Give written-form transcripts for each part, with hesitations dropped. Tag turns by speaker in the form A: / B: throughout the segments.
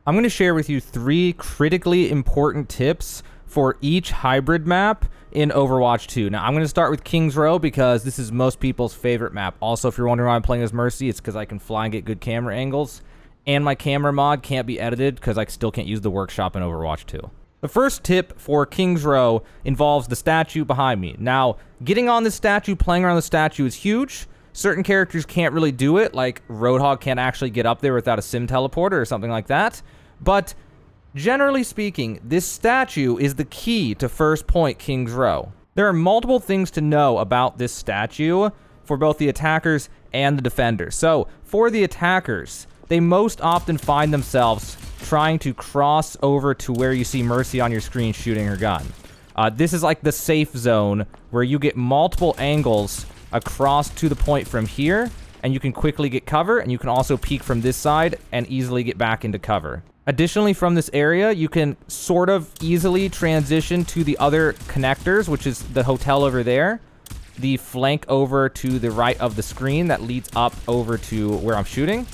A: I'm going to share with you 3 critically important tips for each hybrid map in Overwatch 2. Now, I'm going to start with King's Row because this is most people's favorite map. Also, if you're wondering why I'm playing as Mercy, it's because I can fly and get good camera angles. And my camera mod can't be edited because I still can't use the workshop in Overwatch 2. The first tip for King's Row involves the statue behind me. Now, getting on this statue, playing around the statue is huge. Certain characters can't really do it, like Roadhog can't actually get up there without a sim teleporter or something like that. But generally speaking, this statue is the key to first point King's Row. There are multiple things to know about this statue for both the attackers and the defenders. So, for the attackers, they most often find themselves trying to cross over to where you see Mercy on your screen shooting her gun. This is like the safe zone where you get multiple angles across to the point from here, and you can quickly get cover, and you can also peek from this side and easily get back into cover. Additionally, from this area, you can sort of easily transition to the other connectors, which is the hotel over there, the flank over to the right of the screen that leads up over to where I'm shooting.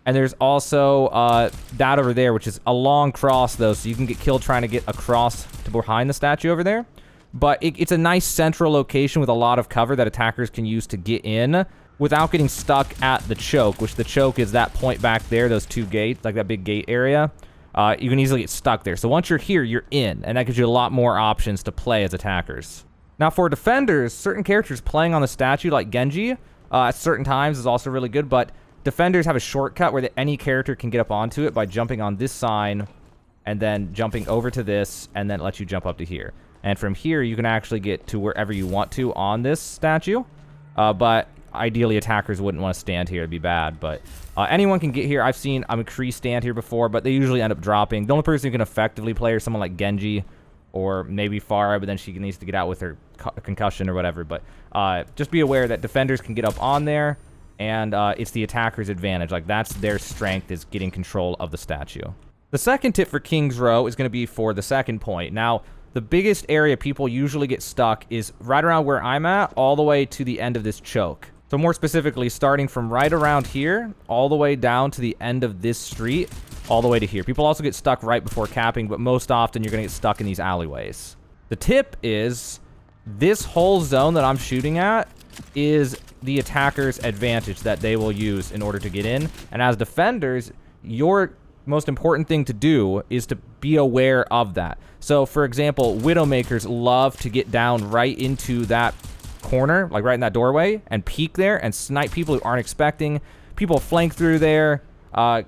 A: And there's also that over there, which is a long cross, though, so you can get killed trying to get across to behind the statue over there. But it's a nice central location with a lot of cover that attackers can use to get in without getting stuck at the choke, which the choke is that point back there, those 2 gates, like that big gate area. You can easily get stuck there. So once you're here, you're in, and that gives you a lot more options to play as attackers. Now, for defenders, certain characters playing on the statue, like Genji, at certain times is also really good, but defenders have a shortcut where any character can get up onto it by jumping on this sign and then jumping over to this, and then it lets you jump up to here. And from here, you can actually get to wherever you want to on this statue. But ideally, attackers wouldn't want to stand here. It'd be bad. But anyone can get here. I've seen McCree stand here before, but they usually end up dropping. The only person who can effectively play is someone like Genji or maybe Farah, but then she needs to get out with her concussion or whatever. But just be aware that defenders can get up on there, and it's the attacker's advantage. Like, that's their strength, is getting control of the statue. The second tip for King's Row is going to be for the second point. Now, the biggest area people usually get stuck is right around where I'm at, all the way to the end of this choke. So more specifically, starting from right around here, all the way down to the end of this street, all the way to here. People also get stuck right before capping, but most often you're going to get stuck in these alleyways. The tip is, this whole zone that I'm shooting at is the attacker's advantage that they will use in order to get in. And as defenders, your most important thing to do is to be aware of that. So, for example, Widowmakers love to get down right into that corner, like right in that doorway, and peek there and snipe people who aren't expecting. People flank through there.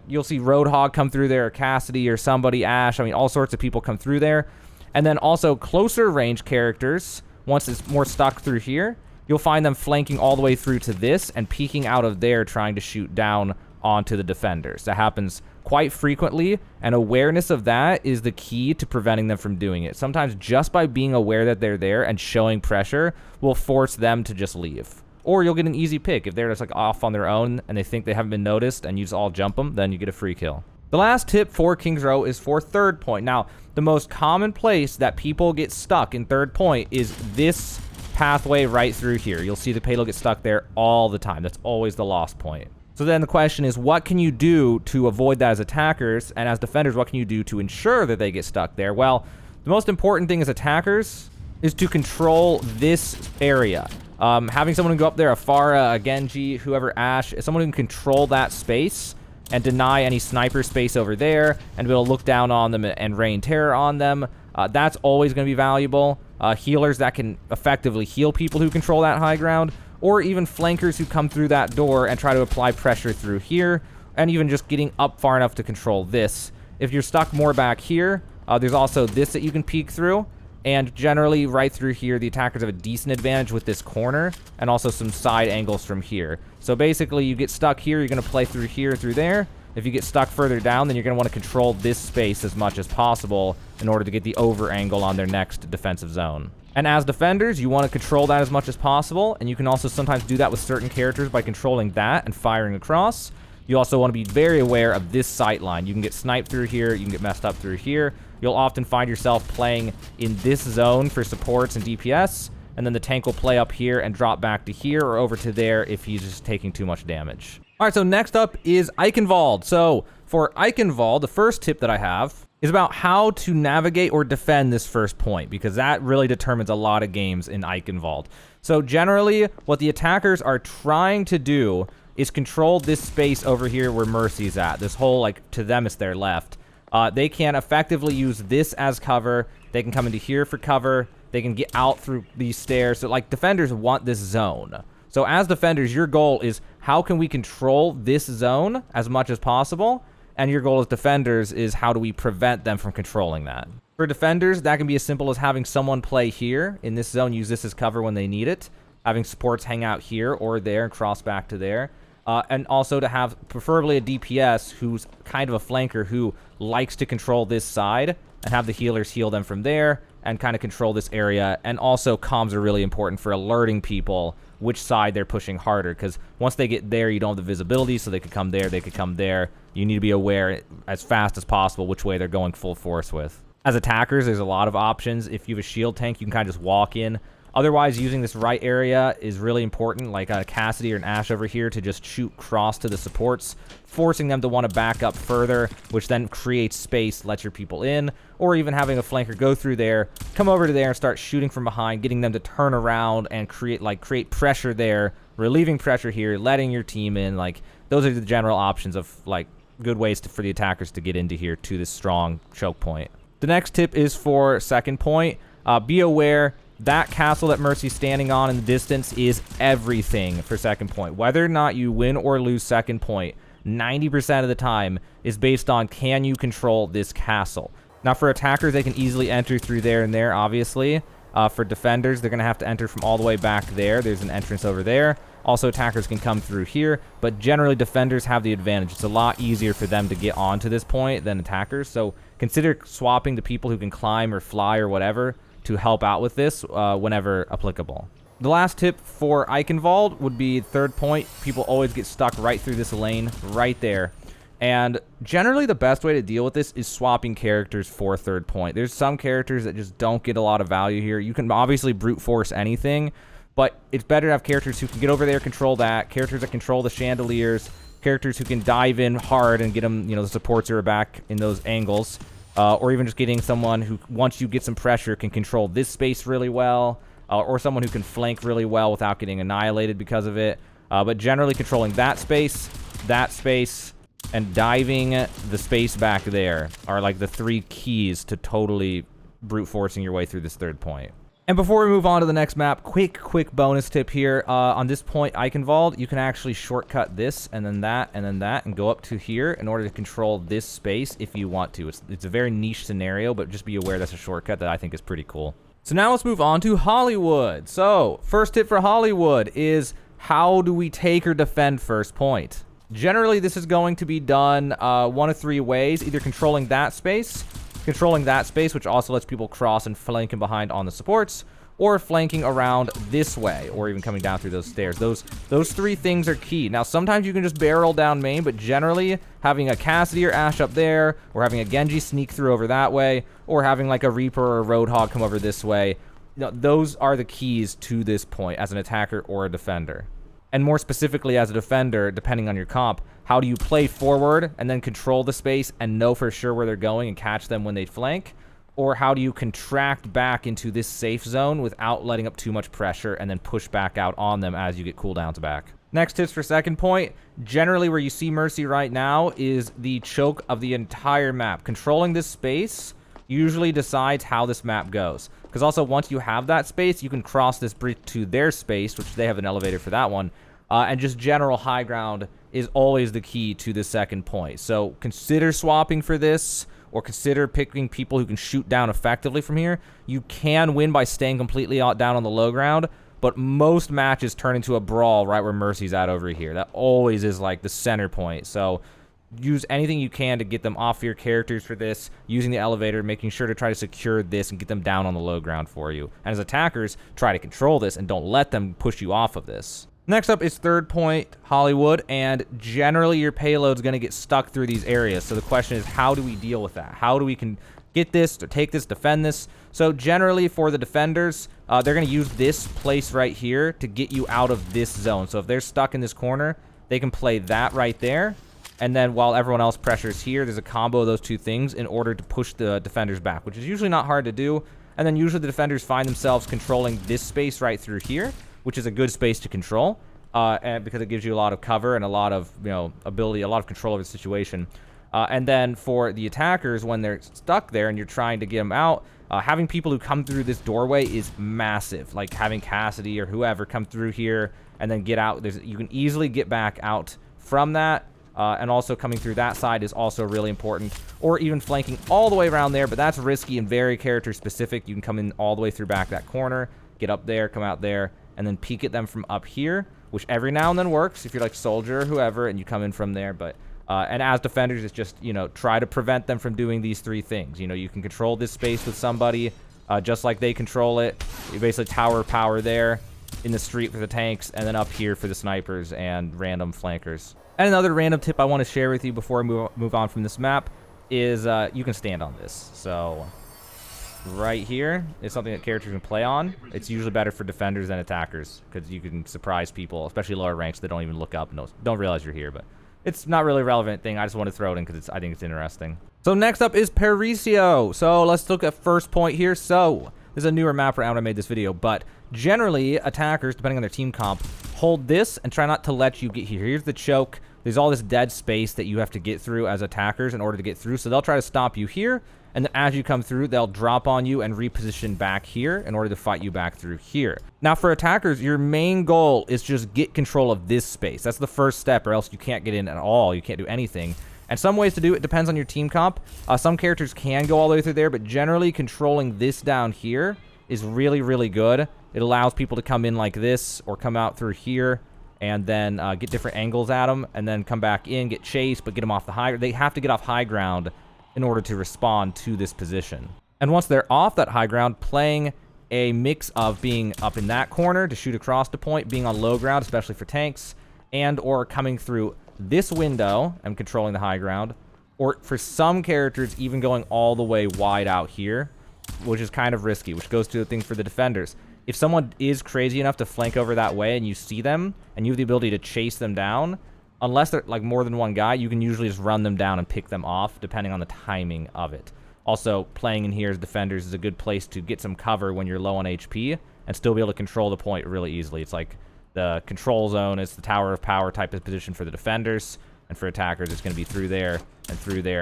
A: You'll see Roadhog come through there, or Cassidy, or somebody, Ash. I mean, all sorts of people come through there. And then also closer range characters, once it's more stuck through here, you'll find them flanking all the way through to this and peeking out of there trying to shoot down onto the defenders. That happens quite frequently, and awareness of that is the key to preventing them from doing it. Sometimes just by being aware that they're there and showing pressure will force them to just leave. Or you'll get an easy pick. If they're just like off on their own and they think they haven't been noticed and you just all jump them, then you get a free kill. The last tip for King's Row is for third point. Now, the most common place that people get stuck in third point is this pathway right through here. You'll see the payload get stuck there all the time. That's always the lost point. So then the question is, what can you do to avoid that as attackers? And as defenders, what can you do to ensure that they get stuck there? Well, the most important thing as attackers is to control this area. Having someone who go up there, a Farah, a Genji, whoever, Ash, someone who can control that space and deny any sniper space over there and be able to look down on them and rain terror on them. That's always going to be valuable. Healers that can effectively heal people who control that high ground, or even flankers who come through that door and try to apply pressure through here, and even just getting up far enough to control this. If you're stuck more back here, there's also this that you can peek through, and generally right through here, the attackers have a decent advantage with this corner, and also some side angles from here. So basically, you get stuck here, you're going to play through here, through there. If you get stuck further down, then you're going to want to control this space as much as possible in order to get the over angle on their next defensive zone. And as defenders, you want to control that as much as possible, and you can also sometimes do that with certain characters by controlling that and firing across. You also want to be very aware of this sight line. You can get sniped through here, you can get messed up through here. You'll often find yourself playing in this zone for supports and DPS, and then the tank will play up here and drop back to here or over to there if he's just taking too much damage. All right, so next up is Eichenval. So for Eichenval, the first tip that I have is about how to navigate or defend this first point, because that really determines a lot of games in Eichenval. So generally, what the attackers are trying to do is control this space over here where Mercy's at. This whole, like, to them, it's their left. They can effectively use this as cover. They can come into here for cover. They can get out through these stairs. So, like, defenders want this zone. So as defenders, your goal is how can we control this zone as much as possible? And your goal as defenders is how do we prevent them from controlling that? For defenders, that can be as simple as having someone play here in this zone, use this as cover when they need it, having supports hang out here or there and cross back to there, and also to have preferably a DPS who's kind of a flanker who likes to control this side and have the healers heal them from there and kind of control this area. And also comms are really important for alerting people which side they're pushing harder, because once they get there, you don't have the visibility, so they could come there, they could come there. You need to be aware as fast as possible which way they're going full force with. As attackers, there's a lot of options. If you have a shield tank, you can kind of just walk in. Otherwise, using this right area is really important, like a Cassidy or an Ashe over here, to just shoot cross to the supports, forcing them to want to back up further, which then creates space, lets your people in, or even having a flanker go through there, come over to there and start shooting from behind, getting them to turn around and create pressure there, relieving pressure here, letting your team in. Like, those are the general options of, like, good ways for the attackers to get into here to this strong choke point. The next tip is for second point. Be aware that castle that Mercy's standing on in the distance is everything for second point. Whether or not you win or lose second point, 90% of the time is based on can you control this castle. Now for attackers, they can easily enter through there and there, obviously. For defenders, they're going to have to enter from all the way back there. There's an entrance over there. Also, attackers can come through here, but generally defenders have the advantage. It's a lot easier for them to get onto this point than attackers, so consider swapping to people who can climb or fly or whatever to help out with this whenever applicable. The last tip for Eichenval would be third point. People always get stuck right through this lane right there. And generally the best way to deal with this is swapping characters for third point. There's some characters that just don't get a lot of value here. You can obviously brute force anything, but it's better to have characters who can get over there, control that, characters that control the chandeliers, characters who can dive in hard and get them, the supports are back in those angles. Or even just getting someone who, once you get some pressure, can control this space really well, or someone who can flank really well without getting annihilated because of it. But generally controlling that space, and diving the space back there are like the three keys to totally brute forcing your way through this third point. And before we move on to the next map, quick bonus tip here. On this point, Eichenval, you can actually shortcut this, and then that, and go up to here in order to control this space if you want to. It's a very niche scenario, but just be aware that's a shortcut that I think is pretty cool. So now let's move on to Hollywood. So, first tip for Hollywood is how do we take or defend first point? Generally, this is going to be done one of three ways, either controlling that space, which also lets people cross and flank in behind on the supports, or flanking around this way, or even coming down through those stairs. Those three things are key. Now, sometimes you can just barrel down main, but generally, having a Cassidy or Ashe up there, or having a Genji sneak through over that way, or having like a Reaper or a Roadhog come over this way, those are the keys to this point as an attacker or a defender. And more specifically as a defender, depending on your comp, how do you play forward and then control the space and know for sure where they're going and catch them when they flank? Or how do you contract back into this safe zone without letting up too much pressure and then push back out on them as you get cooldowns back? Next tips for second point. Generally where you see Mercy right now is the choke of the entire map. Controlling this space usually decides how this map goes. Because also once you have that space, you can cross this bridge to their space, which they have an elevator for that one. And just general high ground is always the key to the second point. So consider swapping for this, or consider picking people who can shoot down effectively from here. You can win by staying completely down on the low ground, but most matches turn into a brawl right where Mercy's at over here. That always is like the center point. So use anything you can to get them off your characters for this, using the elevator, making sure to try to secure this and get them down on the low ground for you. And as attackers, try to control this and don't let them push you off of this. Next up is third point, Hollywood, and generally your payload's going to get stuck through these areas. So the question is, how do we deal with that? How do we can get this, or take this, defend this? So generally for the defenders, they're going to use this place right here to get you out of this zone. So if they're stuck in this corner, they can play that right there. And then while everyone else pressures here, there's a combo of those two things in order to push the defenders back, which is usually not hard to do. And then usually the defenders find themselves controlling this space right through here, which is a good space to control, and because it gives you a lot of cover and a lot of, ability, a lot of control over the situation. And then for the attackers, when they're stuck there and you're trying to get them out, having people who come through this doorway is massive. Like having Cassidy or whoever come through here and then get out. You can easily get back out from that. And also coming through that side is also really important. Or even flanking all the way around there, but that's risky and very character specific. You can come in all the way through back that corner, get up there, come out there, and then peek at them from up here, which every now and then works if you're like Soldier or whoever and you come in from there. But and as defenders, it's just, try to prevent them from doing these three things. You can control this space with somebody just like they control it. You basically tower power there in the street for the tanks, and then up here for the snipers and random flankers. And another random tip I want to share with you before I move on from this map is you can stand on this. So right here is something that characters can play on. It's usually better for defenders than attackers because you can surprise people, especially lower ranks that don't even look up and don't realize you're here. But it's not really a relevant thing. I just want to throw it in because I think it's interesting. So next up is Parisio. So let's look at first point here. So this is a newer map round I made this video, but generally attackers, depending on their team comp, hold this and try not to let you get here. Here's the choke. There's all this dead space that you have to get through as attackers in order to get through. So they'll try to stop you here. And then as you come through, they'll drop on you and reposition back here in order to fight you back through here. Now for attackers, your main goal is just get control of this space. That's the first step, or else you can't get in at all. You can't do anything. And some ways to do it depends on your team comp. Some characters can go all the way through there, but generally controlling this down here is really, really good. It allows people to come in like this or come out through here and then get different angles at them and then come back in, get chased, but get them off the high. They have to get off high ground in order to respond to this position. And once they're off that high ground, playing a mix of being up in that corner to shoot across the point, being on low ground, especially for tanks, and or coming through this window and controlling the high ground, or for some characters even going all the way wide out here, which is kind of risky, which goes to the thing for the defenders. If someone is crazy enough to flank over that way and you see them and you have the ability to chase them down, unless they're like more than one guy, you can usually just run them down and pick them off depending on the timing of it. Also, playing in here as defenders is a good place to get some cover when you're low on HP and still be able to control the point really easily. It's like the control zone is the tower of power type of position for the defenders, and for attackers it's going to be through there,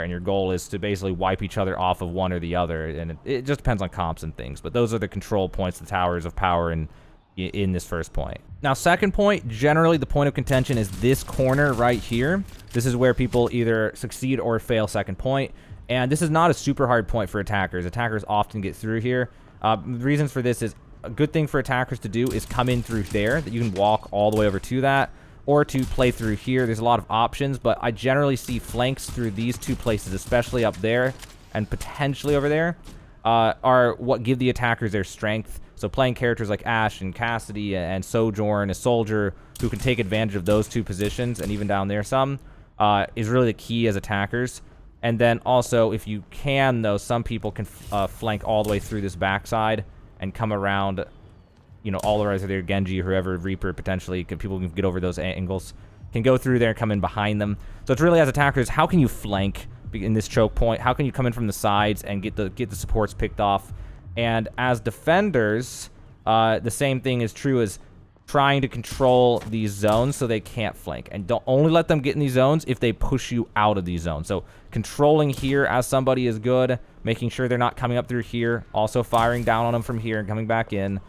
A: and your goal is to basically wipe each other off of one or the other, and it just depends on comps and things, but those are the control points, the towers of power in this first point. Now second point, generally the point of contention is this corner right here. This is where people either succeed or fail second point, and this is not a super hard point for attackers. Attackers often get through here. The reasons for this is a good thing for attackers to do is come in through there, that you can walk all the way over to that, or to play through here. There's a lot of options, but I generally see flanks through these two places, especially up there and potentially over there, are what give the attackers their strength. So playing characters like Ashe and Cassidy and Sojourn, a Soldier, who can take advantage of those two positions, and even down there some, is really the key as attackers. And then also, if you can, though, some people can flank all the way through this backside and come around, all the way through there, Genji or whoever, Reaper potentially, people can get over those angles, can go through there and come in behind them. So it's really, as attackers, how can you flank in this choke point? How can you come in from the sides and get the supports picked off? And as defenders, the same thing is true as trying to control these zones so they can't flank. And don't only let them get in these zones if they push you out of these zones. So controlling here as somebody is good, making sure they're not coming up through here, also firing down on them from here and coming back in.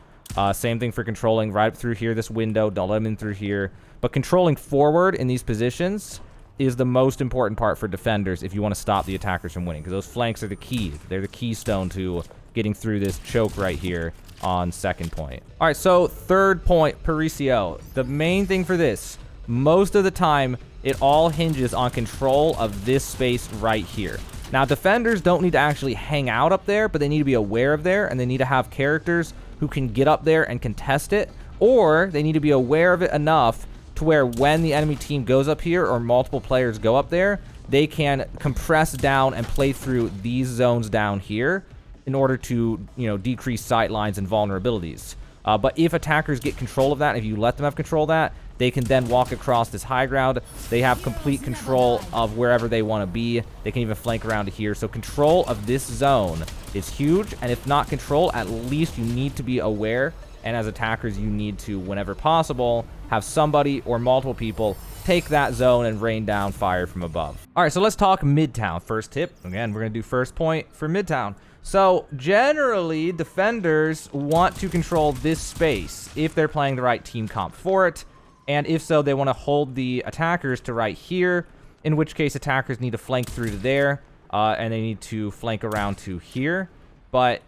A: Same thing for controlling right through here, this window, don't let them in through here. But controlling forward in these positions is the most important part for defenders if you want to stop the attackers from winning, because those flanks are the key. They're the keystone to getting through this choke right here on second point. All right, so third point, Parisio. The main thing for this, most of the time, it all hinges on control of this space right here. Now, defenders don't need to actually hang out up there, but they need to be aware of there, and they need to have characters who can get up there and contest it, or they need to be aware of it enough to where when the enemy team goes up here or multiple players go up there, they can compress down and play through these zones down here in order to, decrease sight lines and vulnerabilities. But if attackers get control of that, if you let them have control of that, They can then walk across this high ground. They have complete control of wherever they want to be. They can even flank around to here. So control of this zone is huge. And if not control, at least you need to be aware. And as attackers, you need to, whenever possible, have somebody or multiple people take that zone and rain down fire from above. All right, so let's talk Midtown. First tip. Again, we're going to do first point for Midtown. So generally, defenders want to control this space if they're playing the right team comp for it. And if so, they want to hold the attackers to right here, in which case attackers need to flank through to there, and they need to flank around to here. But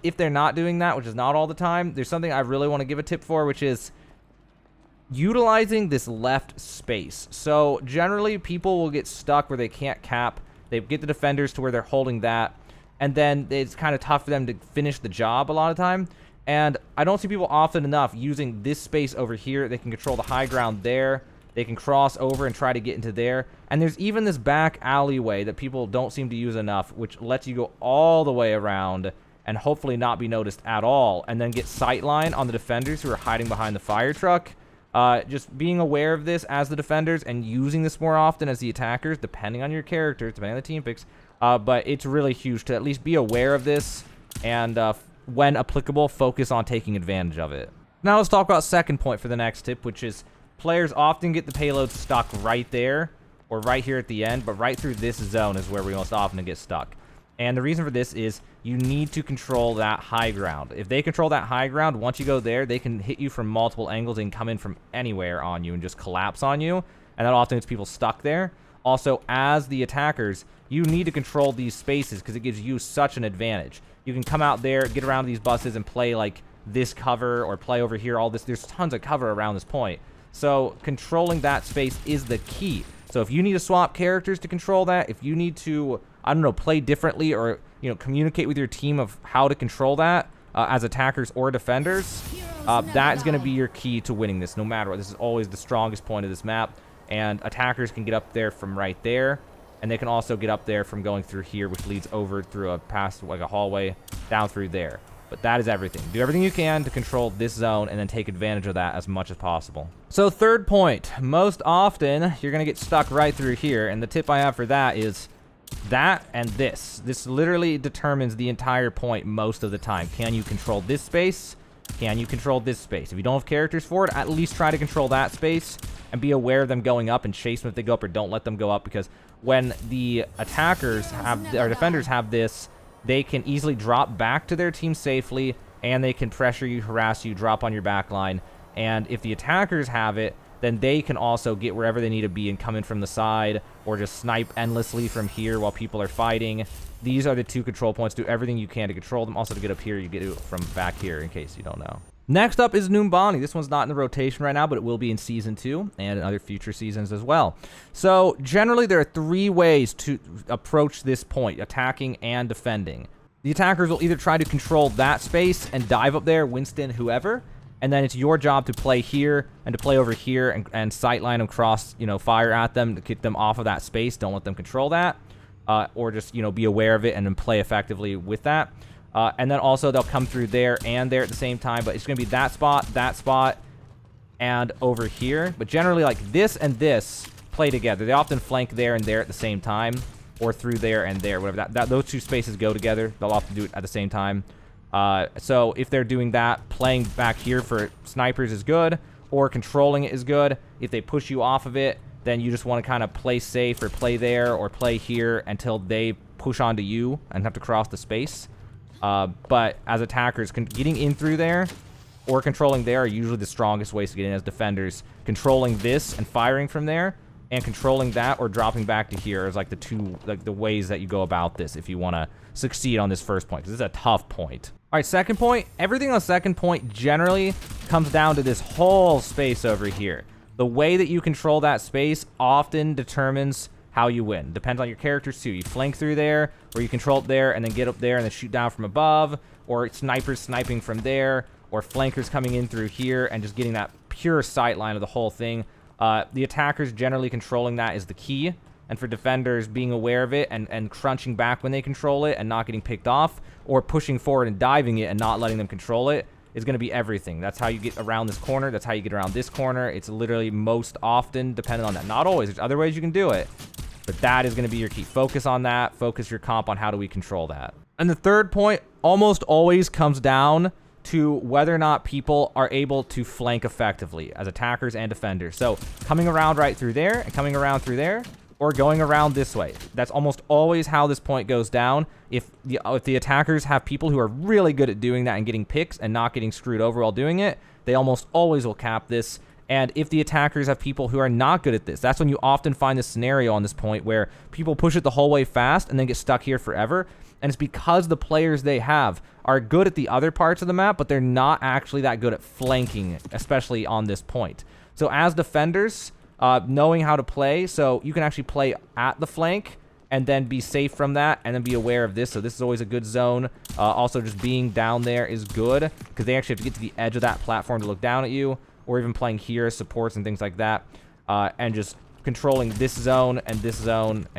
A: if they're not doing that, which is not all the time, there's something I really want to give a tip for, which is utilizing this left space. So generally, people will get stuck where they can't cap. They get the defenders to where they're holding that, and then it's kind of tough for them to finish the job a lot of time. And I don't see people often enough using this space over here. They can control the high ground there. They can cross over and try to get into there. And there's even this back alleyway that people don't seem to use enough, which lets you go all the way around and hopefully not be noticed at all, and then get sightline on the defenders who are hiding behind the fire truck. Just being aware of this as the defenders and using this more often as the attackers, depending on your characters, depending on the team picks. But it's really huge to at least be aware of this and when applicable, focus on taking advantage of it. Now let's talk about second point for the next tip, which is players often get the payload stuck right there or right here at the end, but right through this zone is where we most often get stuck. And the reason for this is you need to control that high ground. If they control that high ground, once you go there, they can hit you from multiple angles and come in from anywhere on you and just collapse on you. And that often gets people stuck there. Also, as the attackers, you need to control these spaces because it gives you such an advantage. You can come out there, get around these buses, and play like this cover or play over here, all this. There's tons of cover around this point. So controlling that space is the key. So if you need to swap characters to control that, if you need to, I don't know, play differently or, you know, communicate with your team of how to control that as attackers or defenders, that is going to be your key to winning this no matter what. This is always the strongest point of this map. And attackers can get up there from right there. And they can also get up there from going through here, which leads over through a past, like a hallway, down through there. But that is everything. Do everything you can to control this zone and then take advantage of that as much as possible. So third point, most often you're going to get stuck right through here. And the tip I have for that is that and this. This literally determines the entire point most of the time. Can you control this space? Can you control this space? If you don't have characters for it, at least try to control that space and be aware of them going up and chase them if they go up, or don't let them go up, because when the attackers have, or defenders have this, they can easily drop back to their team safely, and they can pressure you, harass you, drop on your back line. And if the attackers have it, then they can also get wherever they need to be and come in from the side, or just snipe endlessly from here while people are fighting. These are the two control points. Do everything you can to control them. Also, to get up here, you get it from back here, in case you don't know. Next up is Numbani. This one's not in the rotation right now, but it will be in Season 2 and in other future seasons as well. So generally, there are three ways to approach this point, attacking and defending. The attackers will either try to control that space and dive up there, Winston, whoever, and then it's your job to play here and to play over here and sightline them, cross, you know, fire at them to get them off of that space. Don't let them control that, or just, you know, be aware of it and then play effectively with that. And then also they'll come through there and there at the same time, but it's going to be that spot, and over here. But generally, like this and this play together. They often flank there and there at the same time, or through there and there, whatever. Those two spaces go together. They'll often do it at the same time. So if they're doing that, playing back here for snipers is good, or controlling it is good. If they push you off of it, then you just want to kind of play safe or play there or play here until they push onto you and have to cross the space. But as attackers, getting in through there or controlling there are usually the strongest ways to get in as defenders. Controlling this and firing from there, and controlling that or dropping back to here is like the two, like the ways that you go about this if you want to succeed on this first point, because this is a tough point. All right, second point. Everything on second point generally comes down to this whole space over here. The way that you control that space often determines how you win. Depends on your characters too. You flank through there, or you control it there and then get up there and then shoot down from above, or snipers sniping from there, or flankers coming in through here and just getting that pure sight line of the whole thing. The attackers generally controlling that is the key, and for defenders being aware of it and crunching back when they control it and not getting picked off, or pushing forward and diving it and not letting them control it, is going to be everything. That's how you get around this corner. That's how you get around this corner. It's literally most often dependent on that. Not always. There's other ways you can do it, but that is going to be your key. Focus on that. Focus your comp on how do we control that. And the third point almost always comes down to whether or not people are able to flank effectively as attackers and defenders. So coming around right through there and coming around through there, or going around this way. That's almost always how this point goes down. If the attackers have people who are really good at doing that and getting picks and not getting screwed over while doing it, they almost always will cap this. And if the attackers have people who are not good at this, that's when you often find this scenario on this point where people push it the whole way fast and then get stuck here forever. And it's because the players they have are good at the other parts of the map, but they're not actually that good at flanking, especially on this point. So as defenders, knowing how to play, so you can actually play at the flank and then be safe from that and then be aware of this. So this is always a good zone. Also, just being down there is good because they actually have to get to the edge of that platform to look down at you, or even playing here as supports and things like that. And just controlling this zone and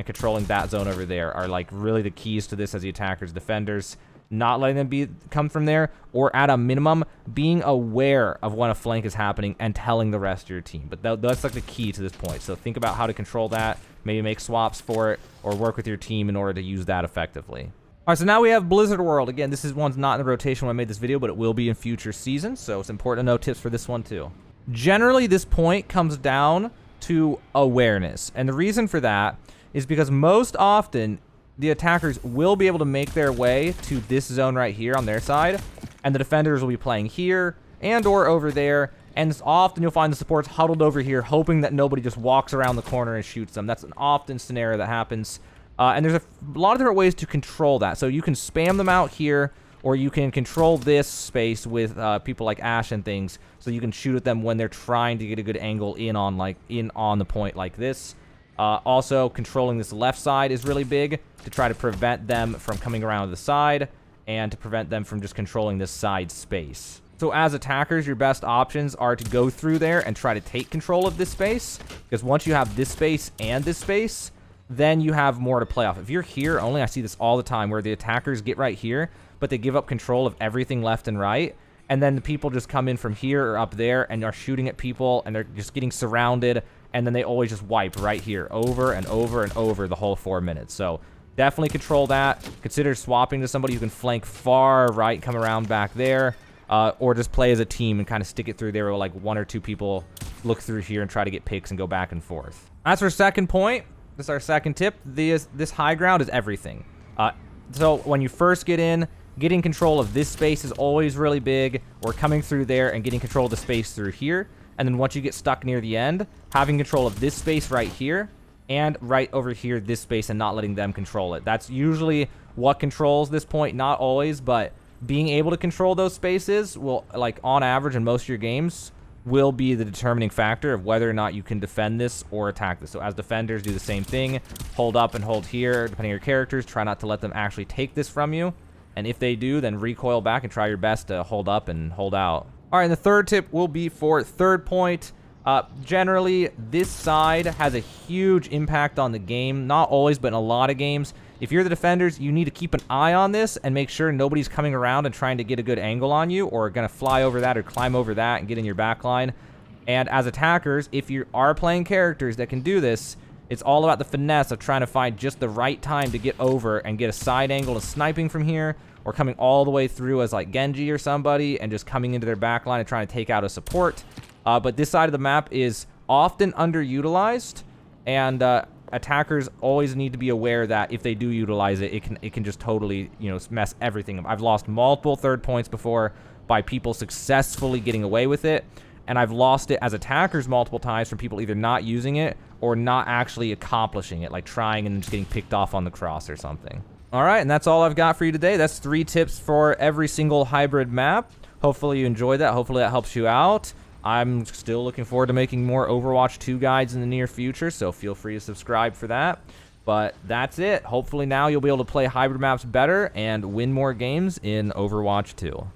A: controlling that zone over there are like really the keys to this as the attackers, defenders. Not letting them come from there, or at a minimum, being aware of when a flank is happening and telling the rest of your team. But that's like the key to this point. So think about how to control that, maybe make swaps for it, or work with your team in order to use that effectively. All right, so now we have Blizzard World. Again, this one's not in the rotation when I made this video, but it will be in future seasons, so it's important to know tips for this one too. Generally, this point comes down to awareness, and the reason for that is because most often, the attackers will be able to make their way to this zone right here on their side, and the defenders will be playing here and or over there, and often you'll find the supports huddled over here hoping that nobody just walks around the corner and shoots them. That's an often scenario that happens, and there's a lot of different ways to control that. So you can spam them out here, or you can control this space with people like Ash and things, so you can shoot at them when they're trying to get a good angle in on the point like this. Also, controlling this left side is really big to try to prevent them from coming around to the side and to prevent them from just controlling this side space. So as attackers, your best options are to go through there and try to take control of this space, because once you have this space and this space, then you have more to play off. If you're here only, I see this all the time where the attackers get right here, but they give up control of everything left and right, and then the people just come in from here or up there and are shooting at people, and they're just getting surrounded, and then they always just wipe right here over and over and over the whole 4 minutes. So definitely control that. Consider swapping to somebody who can flank far right, come around back there, or just play as a team and kind of stick it through there where like 1 or 2 people look through here and try to get picks and go back and forth. That's our second point. This is our second tip. This high ground is everything. So when you first get in, getting control of this space is always really big, or coming through there and getting control of the space through here. And then once you get stuck near the end, having control of this space right here and right over here, this space, and not letting them control it. That's usually what controls this point. Not always, but being able to control those spaces will, like on average in most of your games, will be the determining factor of whether or not you can defend this or attack this. So as defenders, do the same thing. Hold up and hold here, depending on your characters. Try not to let them actually take this from you. And if they do, then recoil back and try your best to hold up and hold out. All right, and the third tip will be for third point. Generally, this side has a huge impact on the game. Not always, but in a lot of games. If you're the defenders, you need to keep an eye on this and make sure nobody's coming around and trying to get a good angle on you, or going to fly over that or climb over that and get in your back line. And as attackers, if you are playing characters that can do this, it's all about the finesse of trying to find just the right time to get over and get a side angle and sniping from here, or coming all the way through as like Genji or somebody and just coming into their back line and trying to take out a support. But this side of the map is often underutilized, and attackers always need to be aware that if they do utilize it, it can just totally, you know, mess everything up. I've lost multiple third points before by people successfully getting away with it, and I've lost it as attackers multiple times from people either not using it or not actually accomplishing it, like trying and just getting picked off on the cross or something. All right, and that's all I've got for you today. That's 3 tips for every single hybrid map. Hopefully you enjoyed that. Hopefully that helps you out. I'm still looking forward to making more Overwatch 2 guides in the near future, so feel free to subscribe for that. But that's it. Hopefully now you'll be able to play hybrid maps better and win more games in Overwatch 2.